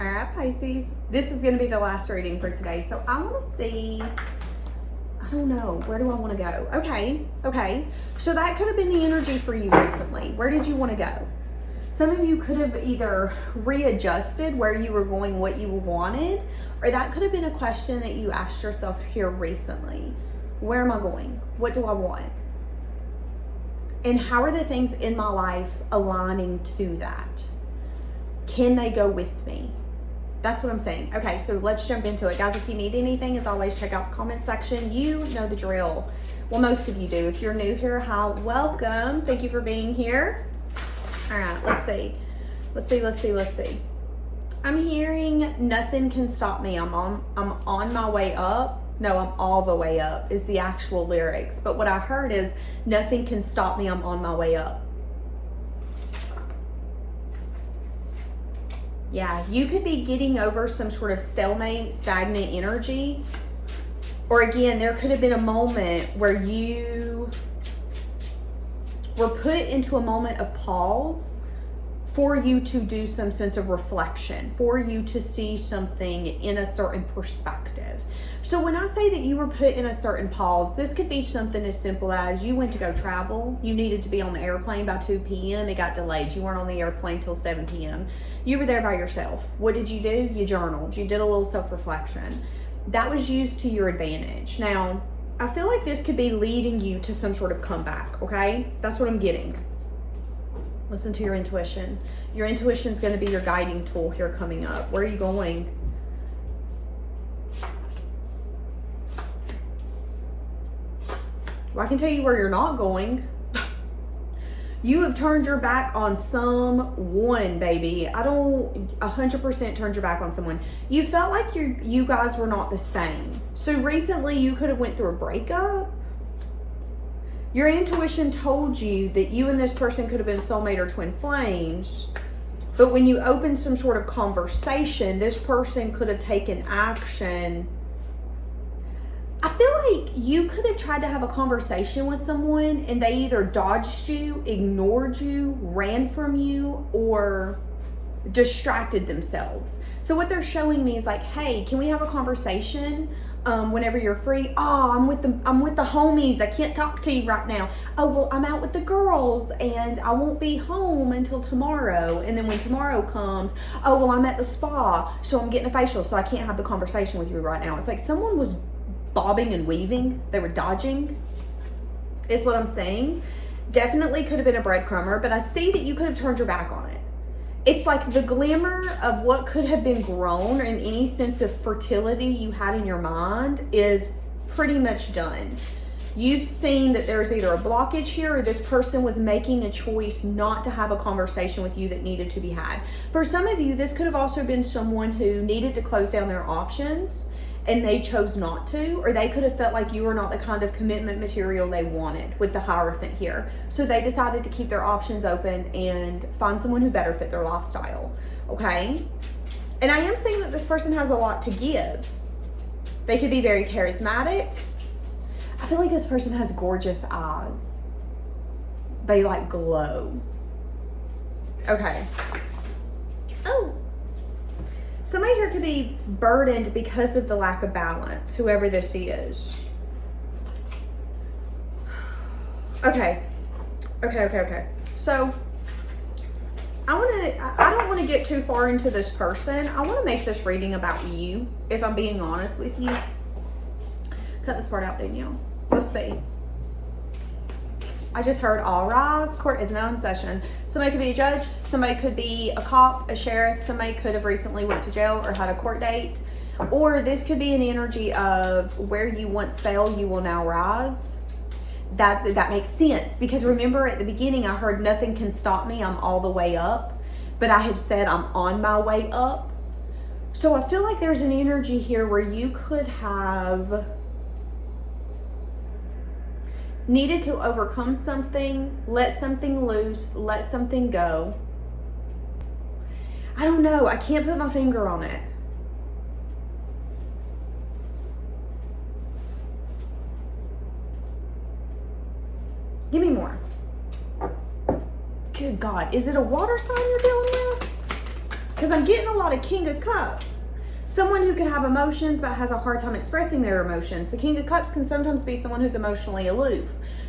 All right, Pisces, this is going to be the last reading for today. So I want to see, I don't know, where do I want to go? Okay. So that could have been the energy for you recently. Where did you want to go? Some of you could have either readjusted where you were going, what you wanted, or that could have been a question that you asked yourself here recently. Where am I going? What do I want? And how are the things in my life aligning to that? Can they go with me? That's what I'm saying. Okay, so let's jump into it. Guys, if you need anything, as always, check out the comment section. You know the drill. Well, most of you do. If you're new here, hi, welcome. Thank you for being here. All right, let's see. I'm hearing nothing can stop me. I'm on my way up. No, I'm all the way up is the actual lyrics. But what I heard is nothing can stop me. I'm on my way up. Yeah, you could be getting over some sort of stalemate, stagnant energy. Or again, there could have been a moment where you were put into a moment of pause for you to do some sense of reflection, for you to see something in a certain perspective. So when I say that you were put in a certain pause, this could be something as simple as you went to go travel. You needed to be on the airplane by 2 p.m. It got delayed. You weren't on the airplane till 7 p.m. You were there by yourself. What did you do? You journaled. You did a little self-reflection. That was used to your advantage. Now, I feel like this could be leading you to some sort of comeback, okay? That's what I'm getting. Listen to your intuition. Your intuition is going to be your guiding tool here coming up. Where are you going? Well, I can tell you where you're not going. You have turned your back on someone, baby. I don't 100% turned your back on someone. You felt like you guys were not the same. So recently you could have went through a breakup. Your intuition told you that you and this person could have been soulmate or twin flames. But when you opened some sort of conversation, this person could have taken action. I feel like you could have tried to have a conversation with someone and they either dodged you, ignored you, ran from you, or distracted themselves. So what they're showing me is like, hey, can we have a conversation whenever you're free? Oh, I'm with the homies. I can't talk to you right now. Oh, well, I'm out with the girls and I won't be home until tomorrow. And then when tomorrow comes, oh, well, I'm at the spa, so I'm getting a facial, so I can't have the conversation with you right now. It's like someone was bobbing and weaving. They were dodging, is what I'm saying. Definitely could have been a breadcrumber, but I see that you could have turned your back on it. It's like the glimmer of what could have been grown and any sense of fertility you had in your mind is pretty much done. You've seen that there's either a blockage here or this person was making a choice not to have a conversation with you that needed to be had. For some of you, this could have also been someone who needed to close down their options and they chose not to, or they could have felt like you were not the kind of commitment material they wanted with the Hierophant here. So they decided to keep their options open and find someone who better fit their lifestyle, okay? And I am saying that this person has a lot to give. They could be very charismatic. I feel like this person has gorgeous eyes. They like glow. Okay. Oh. Somebody here could be burdened because of the lack of balance, whoever this is. Okay. So I don't want to get too far into this person. I want to make this reading about you, if I'm being honest with you. Cut this part out, Danielle. Let's see. I just heard all rise. Court is now in session. Somebody could be a judge. Somebody could be a cop, a sheriff. Somebody could have recently went to jail or had a court date. Or this could be an energy of where you once fell, you will now rise. That makes sense. Because remember at the beginning, I heard nothing can stop me. I'm all the way up. But I had said I'm on my way up. So I feel like there's an energy here where you could have needed to overcome something, let something loose, let something go. I don't know. I can't put my finger on it. Give me more. Good God. Is it a water sign you're dealing with? Because I'm getting a lot of King of Cups. Someone who can have emotions but has a hard time expressing their emotions. The King of Cups can sometimes be someone who's emotionally aloof.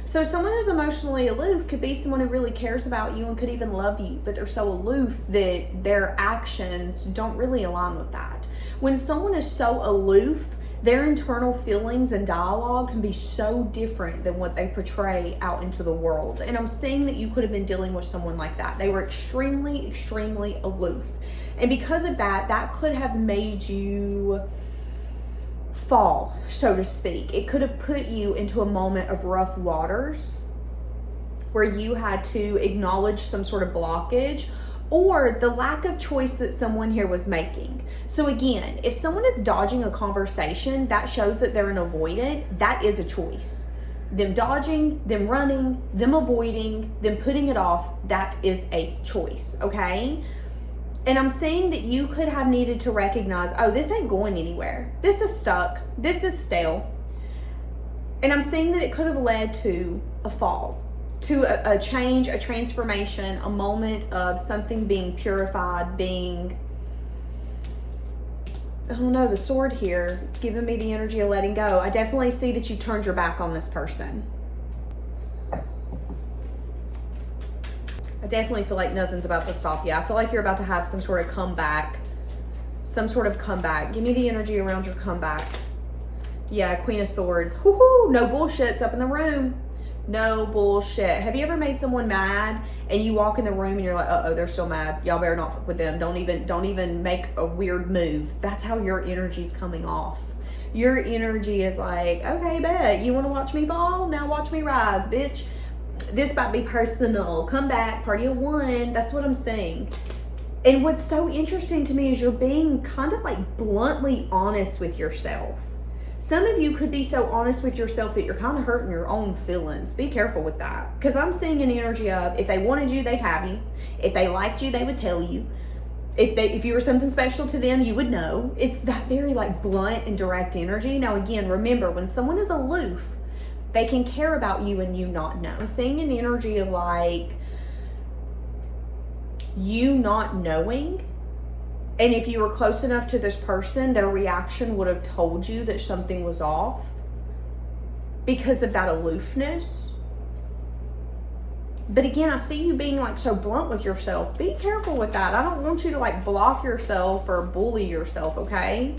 So someone who's emotionally aloof could be someone who really cares about you and could even love you, but they're so aloof that their actions don't really align with that. When someone is so aloof, their internal feelings and dialogue can be so different than what they portray out into the world. And I'm saying that you could have been dealing with someone like that. They were extremely, extremely aloof. And because of that, that could have made you fall, so to speak. It could have put you into a moment of rough waters where you had to acknowledge some sort of blockage or the lack of choice that someone here was making. So again, if someone is dodging a conversation, that shows that they're an avoidant. That is a choice. Them dodging, them running, them avoiding, them putting it off, that is a choice, okay? And I'm saying that you could have needed to recognize, oh, this ain't going anywhere. This is stuck. This is stale. And I'm saying that it could have led to a fall, to a change, a transformation, a moment of something being purified, being, I don't know, the sword here, it's giving me the energy of letting go. I definitely see that you turned your back on this person. I definitely feel like nothing's about to stop you. I feel like you're about to have some sort of comeback. Give me the energy around your comeback. Yeah, Queen of Swords. Woohoo! No bullshit's up in the room. No bullshit. Have you ever made someone mad and you walk in the room and you're like, uh-oh, they're still mad. Y'all better not fuck with them. Don't even make a weird move. That's how your energy's coming off. Your energy is like, okay, bet. You want to watch me fall? Now watch me rise, bitch. This might be personal. Come back, party of one. That's what I'm saying. And what's so interesting to me is you're being kind of like bluntly honest with yourself. Some of you could be so honest with yourself that you're kind of hurting your own feelings. Be careful with that. Because I'm seeing an energy of, if they wanted you, they'd have you. If they liked you, they would tell you. If you were something special to them, you would know. It's that very like blunt and direct energy. Now again, remember, when someone is aloof, they can care about you and you not know. I'm seeing an energy of like you not knowing. And if you were close enough to this person, their reaction would have told you that something was off because of that aloofness. But again, I see you being like so blunt with yourself. Be careful with that. I don't want you to like block yourself or bully yourself, okay?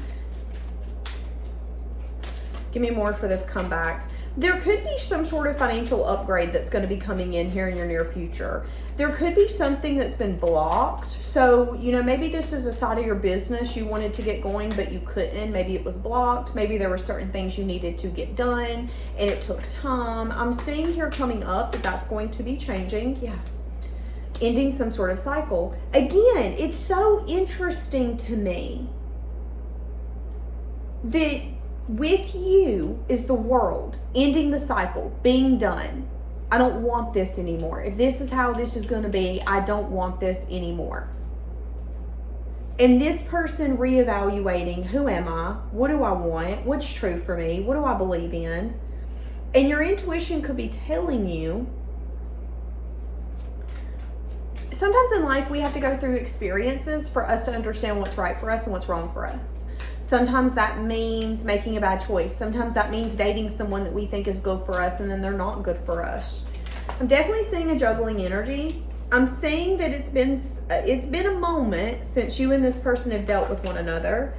Give me more for this comeback. There could be some sort of financial upgrade that's going to be coming in here in your near future. There could be something that's been blocked. So, you know, maybe this is a side of your business you wanted to get going, but you couldn't. Maybe it was blocked. Maybe there were certain things you needed to get done and it took time. I'm seeing here coming up that that's going to be changing. Yeah. Ending some sort of cycle. Again, it's so interesting to me that with you is the world ending the cycle, being done. I don't want this anymore. If this is how this is going to be, I don't want this anymore. And this person reevaluating, who am I? What do I want? What's true for me? What do I believe in? And your intuition could be telling you, sometimes in life we have to go through experiences for us to understand what's right for us and what's wrong for us. Sometimes that means making a bad choice. Sometimes that means dating someone that we think is good for us and then they're not good for us. I'm definitely seeing a juggling energy. I'm saying that it's been a moment since you and this person have dealt with one another.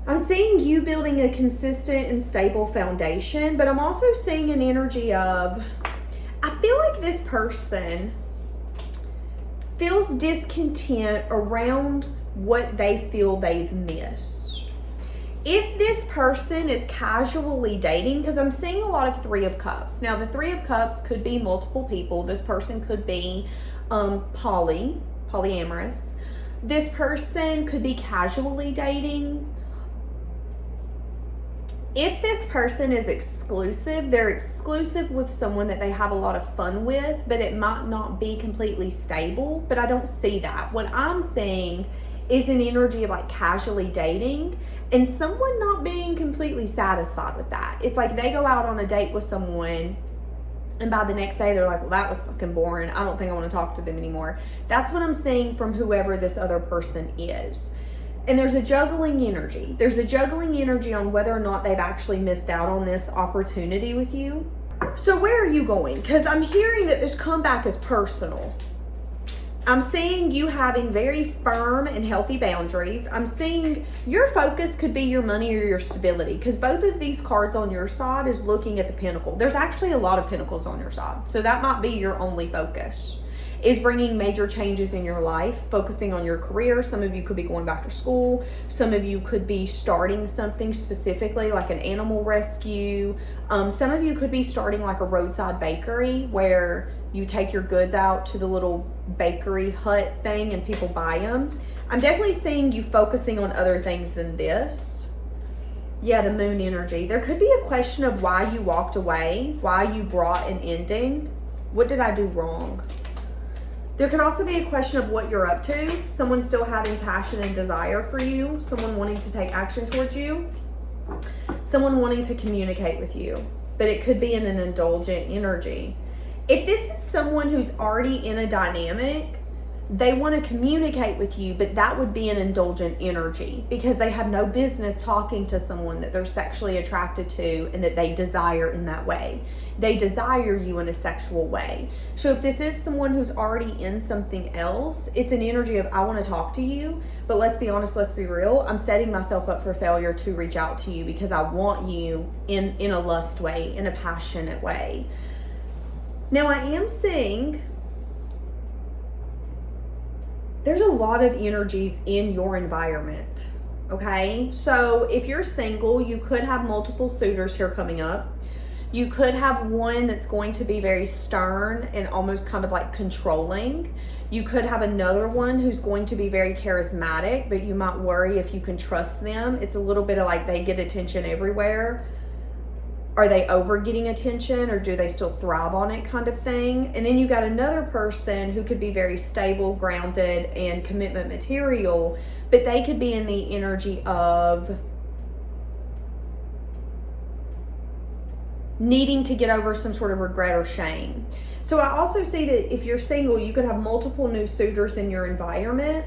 I'm seeing you building a consistent and stable foundation, but I'm also seeing an energy of, I feel like this person feels discontent around what they feel they've missed. If this person is casually dating, because I'm seeing a lot of Three of Cups. Now, the Three of Cups could be multiple people. This person could be polyamorous. This person could be casually dating. If this person is exclusive, they're exclusive with someone that they have a lot of fun with, but it might not be completely stable. But I don't see that. What I'm seeing is an energy of like casually dating and someone not being completely satisfied with that. It's like they go out on a date with someone And by the next day, they're like, well, that was fucking boring. I don't think I want to talk to them anymore. That's what I'm seeing from whoever this other person is. And there's a juggling energy. There's a juggling energy on whether or not they've actually missed out on this opportunity with you. So where are you going? Because I'm hearing that this comeback is personal. I'm seeing you having very firm and healthy boundaries. I'm seeing your focus could be your money or your stability, because both of these cards on your side is looking at the pentacle. There's actually a lot of pentacles on your side. So that might be your only focus, is bringing major changes in your life, focusing on your career. Some of you could be going back to school. Some of you could be starting something specifically like an animal rescue. Some of you could be starting like a roadside bakery where you take your goods out to the little bakery hut thing and people buy them. I'm definitely seeing you focusing on other things than this. Yeah, the moon energy. There could be a question of why you walked away, why you brought an ending. What did I do wrong? There could also be a question of what you're up to. Someone still having passion and desire for you. Someone wanting to take action towards you. Someone wanting to communicate with you. But it could be in an indulgent energy. If this is someone who's already in a dynamic, they want to communicate with you, but that would be an indulgent energy because they have no business talking to someone that they're sexually attracted to and that they desire in that way. They desire you in a sexual way. So if this is someone who's already in something else, it's an energy of, I want to talk to you, but let's be honest, let's be real. I'm setting myself up for failure to reach out to you because I want you in a lust way, in a passionate way. Now I am seeing there's a lot of energies in your environment, okay? So if you're single, you could have multiple suitors here coming up. You could have one that's going to be very stern and almost kind of like controlling. You could have another one who's going to be very charismatic, but you might worry if you can trust them. It's a little bit of like they get attention everywhere. Are they over getting attention or do they still thrive on it kind of thing? And then you got another person who could be very stable, grounded, and commitment material, but they could be in the energy of needing to get over some sort of regret or shame. So I also see that if you're single, you could have multiple new suitors in your environment,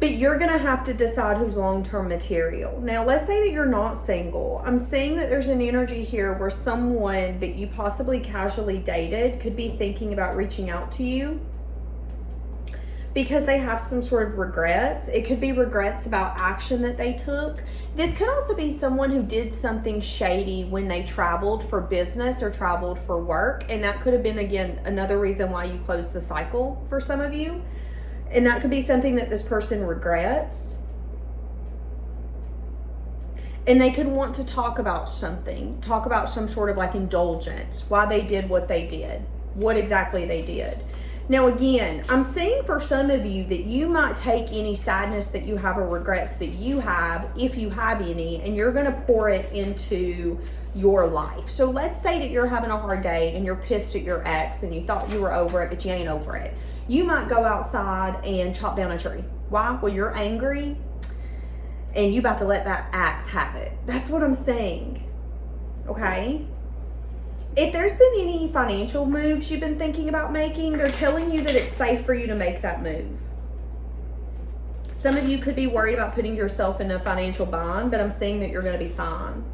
but you're going to have to decide who's long-term material. Now, let's say that you're not single. I'm seeing that there's an energy here where someone that you possibly casually dated could be thinking about reaching out to you because they have some sort of regrets. It could be regrets about action that they took. This could also be someone who did something shady when they traveled for business or traveled for work. And that could have been, again, another reason why you closed the cycle for some of you. And that could be something that this person regrets. And they could want to talk about something, talk about some sort of like indulgence, why they did what they did, what exactly they did. Now, again, I'm saying for some of you that you might take any sadness that you have or regrets that you have, if you have any, and you're going to pour it into your life. So let's say that you're having a hard day and you're pissed at your ex and you thought you were over it, but you ain't over it. You might go outside and chop down a tree. Why? Well, you're angry and you about to let that axe have it. That's what I'm saying. Okay? If there's been any financial moves you've been thinking about making, they're telling you that it's safe for you to make that move. Some of you could be worried about putting yourself in a financial bind, but I'm saying that you're going to be fine.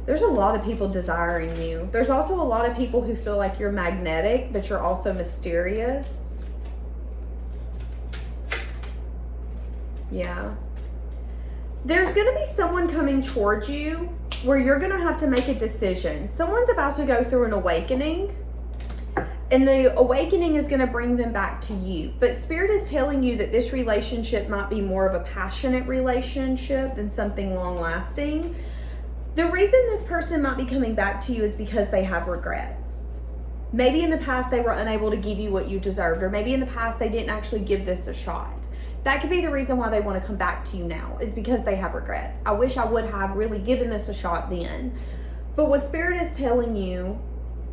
There's a lot of people desiring you. There's also a lot of people who feel like you're magnetic, but you're also mysterious. Yeah. There's going to be someone coming towards you where you're going to have to make a decision. Someone's about to go through an awakening, and the awakening is going to bring them back to you. But Spirit is telling you that this relationship might be more of a passionate relationship than something long-lasting. The reason this person might be coming back to you is because they have regrets. Maybe in the past they were unable to give you what you deserved, or maybe in the past they didn't actually give this a shot. That could be the reason why they want to come back to you now, is because they have regrets. I wish I would have really given this a shot then. But what Spirit is telling you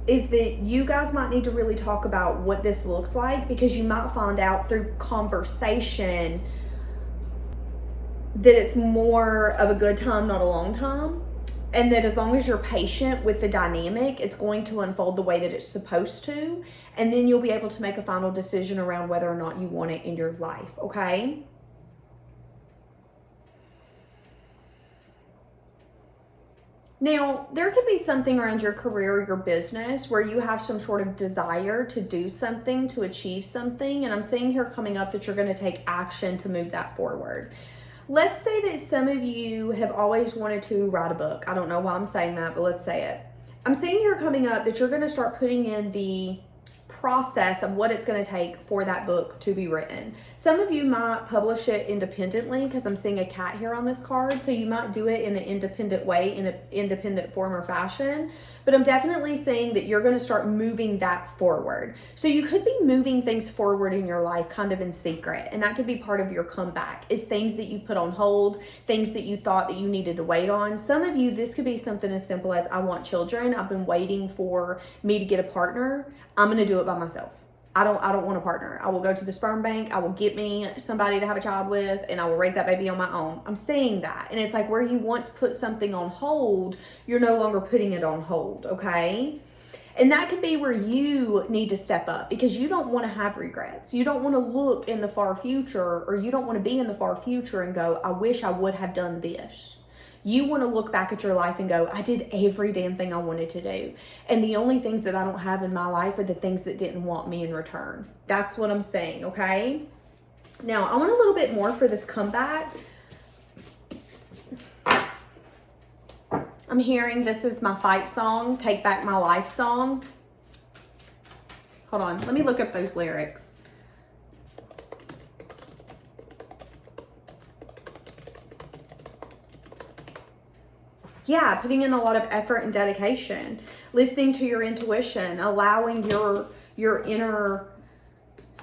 is that you guys might need to really talk about what this looks like, because you might find out through conversation that it's more of a good time, not a long time. And that as long as you're patient with the dynamic, it's going to unfold the way that it's supposed to. And then you'll be able to make a final decision around whether or not you want it in your life, okay? Now, there could be something around your career or your business where you have some sort of desire to do something, to achieve something. And I'm seeing here coming up that you're going to take action to move that forward. Let's say that some of you have always wanted to write a book. I don't know why I'm saying that, but let's say it. I'm seeing here coming up that you're going to start putting in the process of what it's going to take for that book to be written. Some of you might publish it independently because I'm seeing a cat here on this card. So you might do it in an independent way, in an independent form or fashion. But I'm definitely saying that you're going to start moving that forward. So you could be moving things forward in your life kind of in secret. And that could be part of your comeback, is things that you put on hold, things that you thought that you needed to wait on. Some of you, this could be something as simple as, I want children. I've been waiting for me to get a partner. I'm going to do it by myself. I don't want a partner. I will go to the sperm bank. I will get me somebody to have a child with, and I will raise that baby on my own. I'm saying that. And it's like where you once put something on hold, you're no longer putting it on hold, okay? And that could be where you need to step up because you don't want to have regrets. You don't want to look in the far future, or you don't want to be in the far future and go, I wish I would have done this. You want to look back at your life and go, I did every damn thing I wanted to do. And the only things that I don't have in my life are the things that didn't want me in return. That's what I'm saying, okay? Now, I want a little bit more for this comeback. I'm hearing this is my fight song, Take Back My Life song. Hold on, let me look up those lyrics. Yeah, putting in a lot of effort and dedication, listening to your intuition, allowing your inner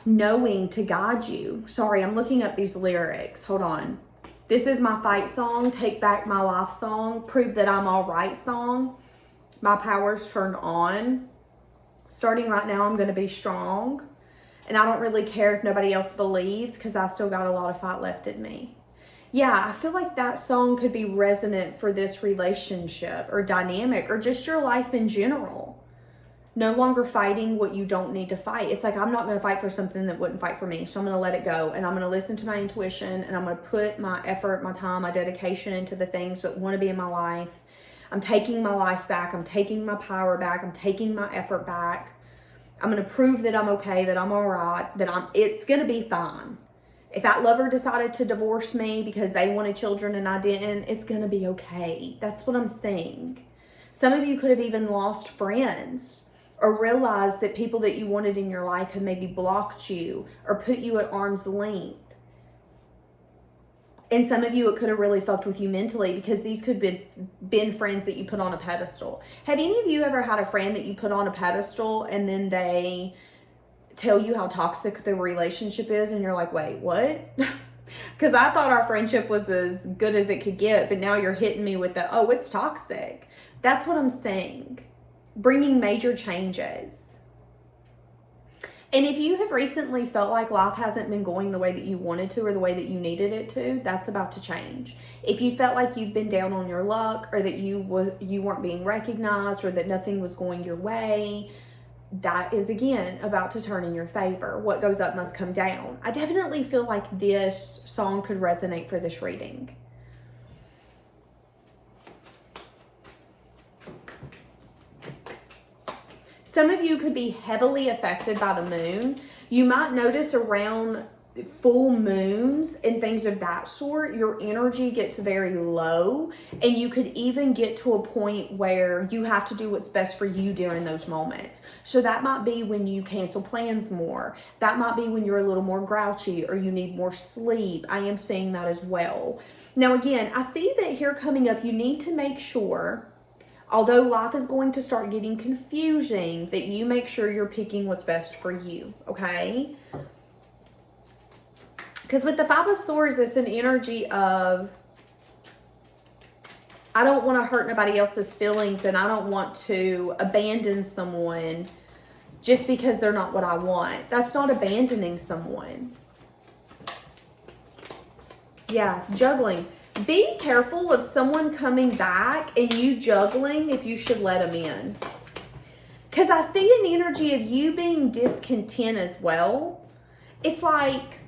knowing to guide you. Sorry, I'm looking up these lyrics. Hold on. This is my fight song, Take Back My Life song, Prove That I'm All Right song. My power's turned on. Starting right now, I'm going to be strong. And I don't really care if nobody else believes because I still got a lot of fight left in me. Yeah, I feel like that song could be resonant for this relationship or dynamic or just your life in general. No longer fighting what you don't need to fight. It's like, I'm not going to fight for something that wouldn't fight for me. So I'm going to let it go. And I'm going to listen to my intuition. And I'm going to put my effort, my time, my dedication into the things that want to be in my life. I'm taking my life back. I'm taking my power back. I'm taking my effort back. I'm going to prove that I'm okay, that I'm all right, it's going to be fine. If that lover decided to divorce me because they wanted children and I didn't, it's going to be okay. That's what I'm saying. Some of you could have even lost friends or realized that people that you wanted in your life had maybe blocked you or put you at arm's length. And some of you, it could have really fucked with you mentally because these could have been friends that you put on a pedestal. Have any of you ever had a friend that you put on a pedestal and then they tell you how toxic the relationship is and you're like, wait, what? Because I thought our friendship was as good as it could get, but now you're hitting me with the, oh, it's toxic. That's what I'm saying. Bringing major changes. And if you have recently felt like life hasn't been going the way that you wanted to or the way that you needed it to, that's about to change. If you felt like you've been down on your luck or that you weren't being recognized or that nothing was going your way, that is again about to turn in your favor. What goes up must come down. I definitely feel like this song could resonate for this reading. Some of you could be heavily affected by the moon. You might notice around full moons and things of that sort, your energy gets very low, and you could even get to a point where you have to do what's best for you during those moments. So that might be when you cancel plans more. That might be when you're a little more grouchy or you need more sleep. I am seeing that as well. Now again, I see that here coming up, you need to make sure, although life is going to start getting confusing, that you make sure you're picking what's best for you, okay? Because with the Five of Swords, it's an energy of, I don't want to hurt nobody else's feelings and I don't want to abandon someone just because they're not what I want. That's not abandoning someone. Yeah, juggling. Be careful of someone coming back and you juggling if you should let them in. Because I see an energy of you being discontent as well. It's like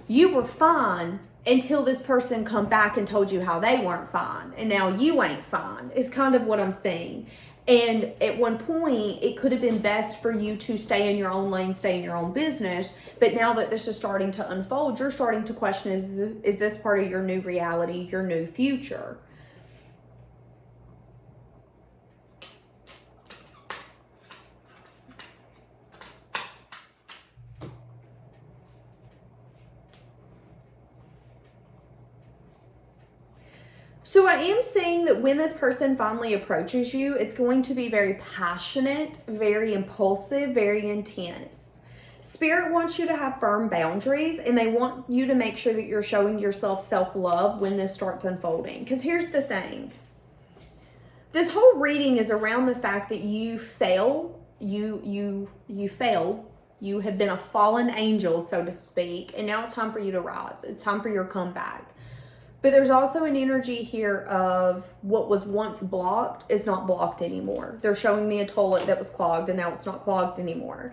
you were fine until this person come back and told you how they weren't fine. And now you ain't fine. It's kind of what I'm saying. And at one point, it could have been best for you to stay in your own lane, stay in your own business. But now that this is starting to unfold, you're starting to question, is this part of your new reality, your new future? So I am saying that when this person finally approaches you, it's going to be very passionate, very impulsive, very intense. Spirit wants you to have firm boundaries, and they want you to make sure that you're showing yourself self-love when this starts unfolding. Because here's the thing. This whole reading is around the fact that you fail. You failed. You have been a fallen angel, so to speak, and now it's time for you to rise. It's time for your comeback. But there's also an energy here of what was once blocked is not blocked anymore. They're showing me a toilet that was clogged and now it's not clogged anymore.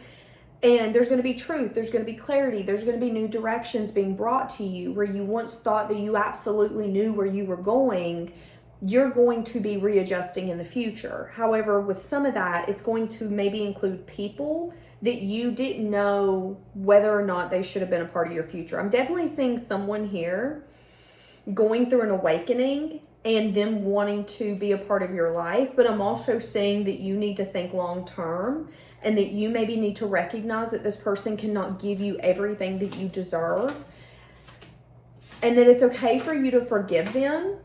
And there's going to be truth. There's going to be clarity. There's going to be new directions being brought to you where you once thought that you absolutely knew where you were going. You're going to be readjusting in the future. However, with some of that, it's going to maybe include people that you didn't know whether or not they should have been a part of your future. I'm definitely seeing someone here going through an awakening and them wanting to be a part of your life, but I'm also saying that you need to think long term and that you maybe need to recognize that this person cannot give you everything that you deserve and that it's okay for you to forgive them,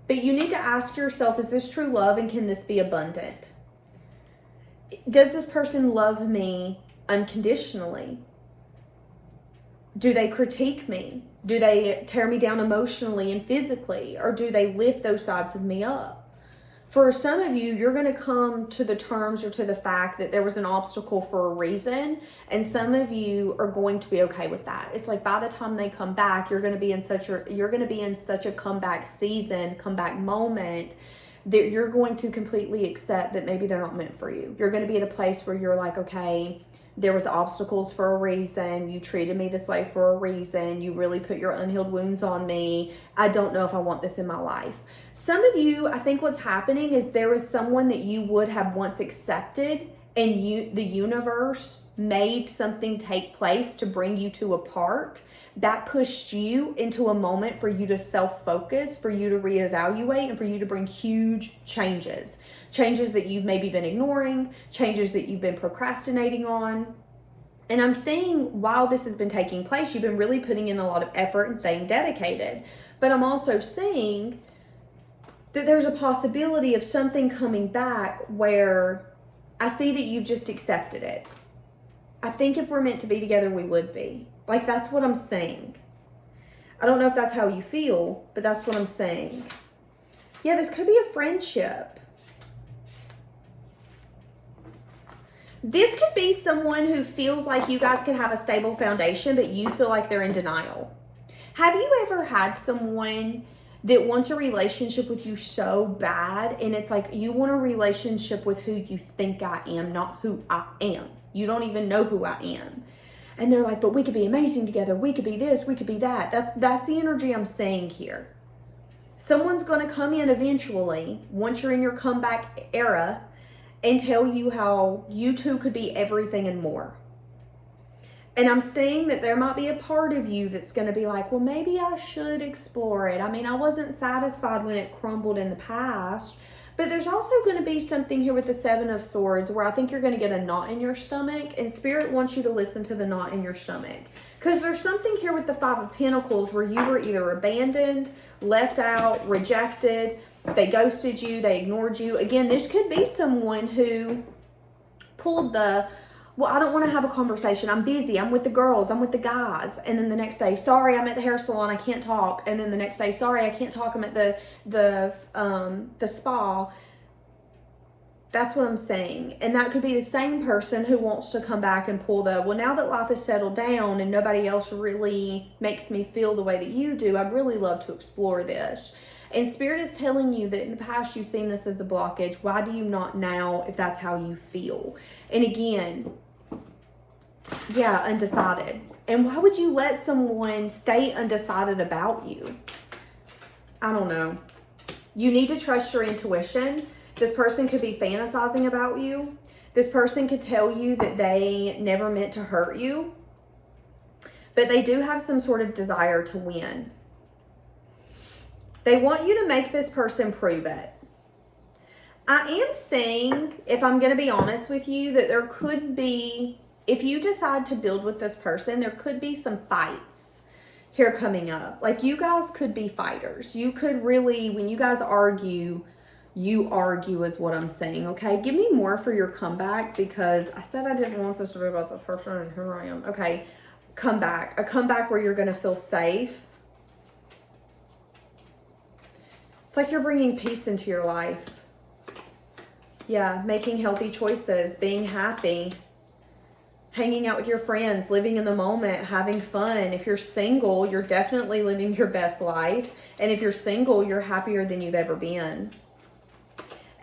but you need to ask yourself, is this true love and can this be abundant? Does this person love me unconditionally? Do they critique me? Do they tear me down emotionally and physically? Or do they lift those sides of me up? For some of you, you're going to come to the terms or to the fact that there was an obstacle for a reason. And some of you are going to be okay with that. It's like by the time they come back, you're going to be in such a comeback season, comeback moment, that you're going to completely accept that maybe they're not meant for you. You're going to be at a place where you're like, okay, there was obstacles for a reason. You treated me this way for a reason. You really put your unhealed wounds on me. I don't know if I want this in my life. Some of you, I think what's happening is there is someone that you would have once accepted and the universe made something take place to bring you two apart. That pushed you into a moment for you to self-focus, for you to reevaluate, and for you to bring huge changes. Changes that you've maybe been ignoring, changes that you've been procrastinating on. And I'm saying while this has been taking place, you've been really putting in a lot of effort and staying dedicated. But I'm also saying that there's a possibility of something coming back where I see that you've just accepted it. I think if we're meant to be together, we would be. Like, that's what I'm saying. I don't know if that's how you feel, but that's what I'm saying. Yeah, this could be a friendship. This could be someone who feels like you guys can have a stable foundation, but you feel like they're in denial. Have you ever had someone that wants a relationship with you so bad, and it's like you want a relationship with who you think I am, not who I am. You don't even know who I am. And they're like, but we could be amazing together. We could be this, we could be that. That's the energy I'm saying here. Someone's going to come in eventually, once you're in your comeback era, and tell you how you two could be everything and more. And I'm saying that there might be a part of you that's going to be like, well, maybe I should explore it. I mean, I wasn't satisfied when it crumbled in the past. But there's also going to be something here with the Seven of Swords where I think you're going to get a knot in your stomach, and Spirit wants you to listen to the knot in your stomach. Because there's something here with the Five of Pentacles where you were either abandoned, left out, rejected, they ghosted you, they ignored you. Again, this could be someone who pulled the, well, I don't want to have a conversation. I'm busy. I'm with the girls. I'm with the guys. And then the next day, sorry, I'm at the hair salon. I can't talk. And then the next day, sorry, I can't talk. I'm at the spa. That's what I'm saying. And that could be the same person who wants to come back and pull the, well, now that life has settled down and nobody else really makes me feel the way that you do, I'd really love to explore this. And Spirit is telling you that in the past you've seen this as a blockage. Why do you not now if that's how you feel? And again, yeah, undecided. And why would you let someone stay undecided about you? I don't know. You need to trust your intuition. This person could be fantasizing about you. This person could tell you that they never meant to hurt you. But they do have some sort of desire to win. They want you to make this person prove it. I am saying, if I'm going to be honest with you, that there could be, if you decide to build with this person, there could be some fights here coming up. Like, you guys could be fighters. You could really, when you guys argue, you argue is what I'm saying, okay? Give me more for your comeback, because I said I didn't want this to be about this person, and here I am. Okay, comeback. A comeback where you're going to feel safe. It's like you're bringing peace into your life. Yeah, making healthy choices, being happy, hanging out with your friends, living in the moment, having fun. If you're single, you're definitely living your best life. And if you're single, you're happier than you've ever been.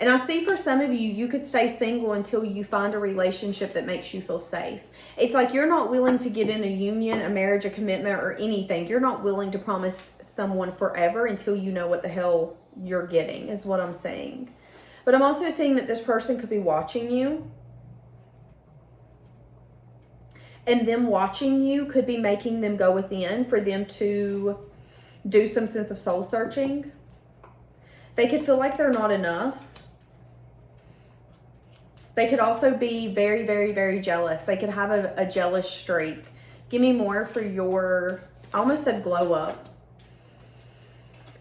And I see for some of you, you could stay single until you find a relationship that makes you feel safe. It's like you're not willing to get in a union, a marriage, a commitment, or anything. You're not willing to promise someone forever until you know what the hell you're getting, is what I'm saying. But I'm also seeing that this person could be watching you. And them watching you could be making them go within for them to do some sense of soul searching. They could feel like they're not enough. They could also be very, very, very jealous. They could have a jealous streak. Give me more for your, I almost said glow up.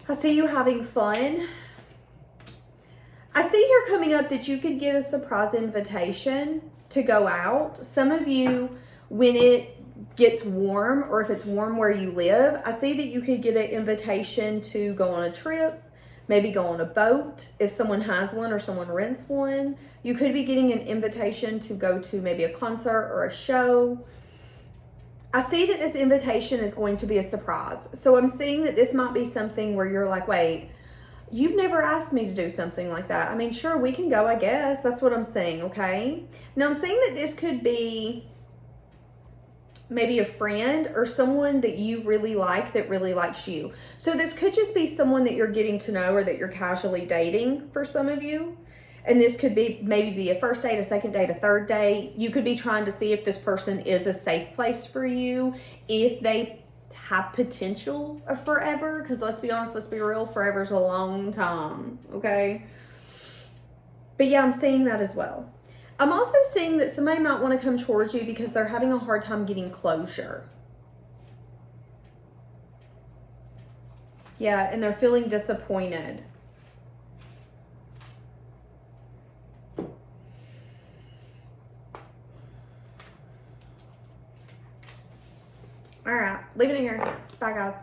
I see you having fun. I see here coming up that you could get a surprise invitation to go out. Some of you, when it gets warm, or if it's warm where you live, I see that you could get an invitation to go on a trip. Maybe go on a boat if someone has one or someone rents one. You could be getting an invitation to go to maybe a concert or a show. I see that this invitation is going to be a surprise. So I'm seeing that this might be something where you're like, wait, you've never asked me to do something like that. I mean, sure, we can go, I guess. That's what I'm saying, okay? Now I'm saying that this could be maybe a friend or someone that you really like that really likes you. So this could just be someone that you're getting to know or that you're casually dating for some of you. And this could be maybe be a first date, a second date, a third date. You could be trying to see if this person is a safe place for you, if they have potential of forever. Because let's be honest, let's be real, forever's a long time, okay? But yeah, I'm seeing that as well. I'm also seeing that somebody might want to come towards you because they're having a hard time getting closure. Yeah, and they're feeling disappointed. All right, leave it in here. Bye, guys.